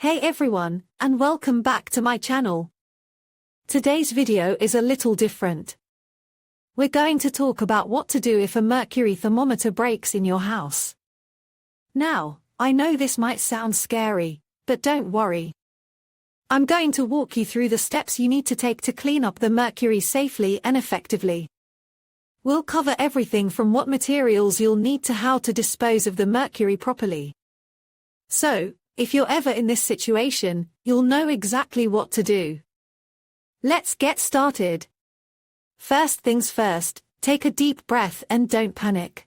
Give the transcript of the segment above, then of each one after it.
Hey everyone, and welcome back to my channel. Today's video is a little different. We're going to talk about what to do if a mercury thermometer breaks in your house. Now, I know this might sound scary, but don't worry. I'm going to walk you through the steps you need to take to clean up the mercury safely and effectively. We'll cover everything from what materials you'll need to how to dispose of the mercury properly. So, if you're ever in this situation, you'll know exactly what to do. Let's get started. First things first, take a deep breath and don't panic.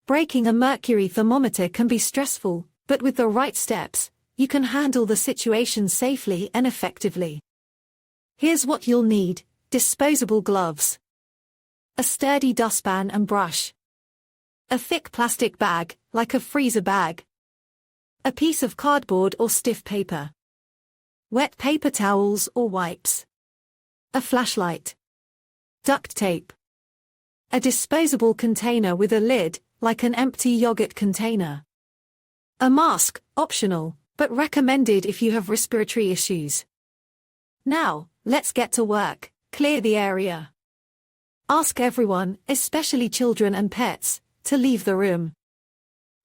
Breaking a mercury thermometer can be stressful, but with the right steps, you can handle the situation safely and effectively. Here's what you'll need: disposable gloves, a sturdy dustpan and brush, a thick plastic bag, like a freezer bag, a piece of cardboard or stiff paper, wet paper towels or wipes, a flashlight, duct tape, a disposable container with a lid, like an empty yogurt container, a mask, optional, but recommended if you have respiratory issues. Now, let's get to work. Clear the area. Ask everyone, especially children and pets, to leave the room.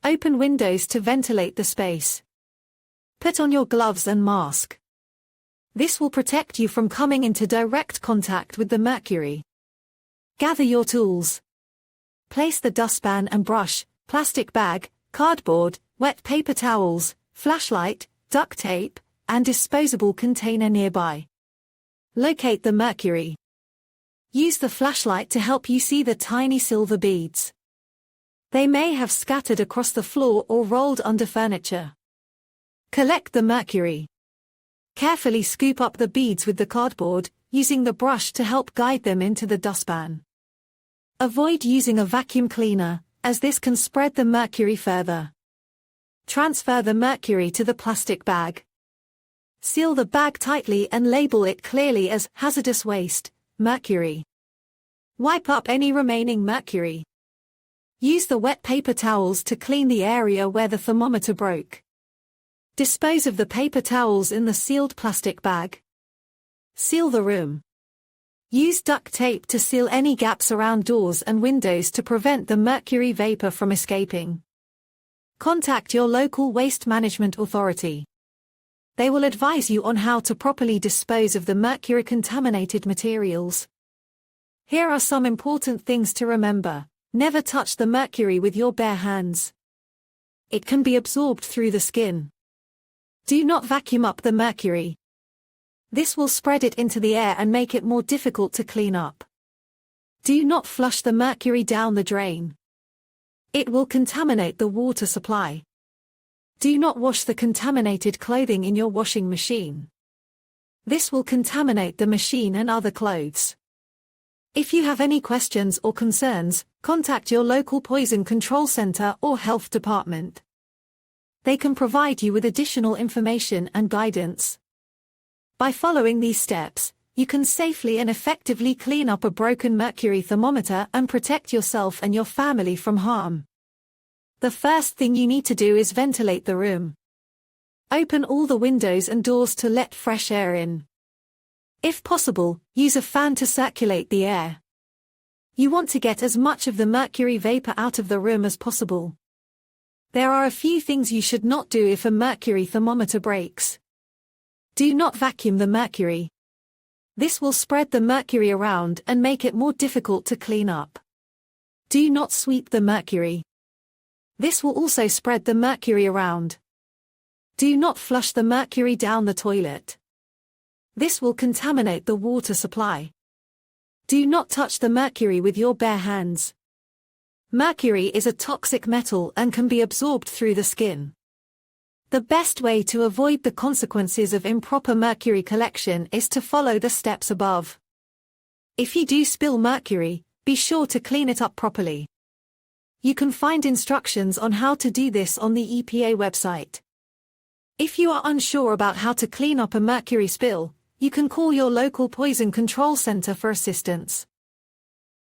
Open windows to ventilate the space. Put on your gloves and mask. This will protect you from coming into direct contact with the mercury. Gather your tools. Place the dustpan and brush, plastic bag, cardboard, wet paper towels, flashlight, duct tape, and disposable container nearby. Locate the mercury. Use the flashlight to help you see the tiny silver beads. They may have scattered across the floor or rolled under furniture. Collect the mercury. Carefully scoop up the beads with the cardboard, using the brush to help guide them into the dustpan. Avoid using a vacuum cleaner, as this can spread the mercury further. Transfer the mercury to the plastic bag. Seal the bag tightly and label it clearly as hazardous waste, mercury. Wipe up any remaining mercury. Use the wet paper towels to clean the area where the thermometer broke. Dispose of the paper towels in the sealed plastic bag. Seal the room. Use duct tape to seal any gaps around doors and windows to prevent the mercury vapor from escaping. Contact your local waste management authority. They will advise you on how to properly dispose of the mercury-contaminated materials. Here are some important things to remember. Never touch the mercury with your bare hands. It can be absorbed through the skin. Do not vacuum up the mercury. This will spread it into the air and make it more difficult to clean up. Do not flush the mercury down the drain. It will contaminate the water supply. Do not wash the contaminated clothing in your washing machine. This will contaminate the machine and other clothes. If you have any questions or concerns, contact your local poison control center or health department. They can provide you with additional information and guidance. By following these steps, you can safely and effectively clean up a broken mercury thermometer and protect yourself and your family from harm. The first thing you need to do is ventilate the room. Open all the windows and doors to let fresh air in. If possible, use a fan to circulate the air. You want to get as much of the mercury vapor out of the room as possible. There are a few things you should not do if a mercury thermometer breaks. Do not vacuum the mercury. This will spread the mercury around and make it more difficult to clean up. Do not sweep the mercury. This will also spread the mercury around. Do not flush the mercury down the toilet. This will contaminate the water supply. Do not touch the mercury with your bare hands. Mercury is a toxic metal and can be absorbed through the skin. The best way to avoid the consequences of improper mercury collection is to follow the steps above. If you do spill mercury, be sure to clean it up properly. You can find instructions on how to do this on the EPA website. If you are unsure about how to clean up a mercury spill, you can call your local poison control center for assistance.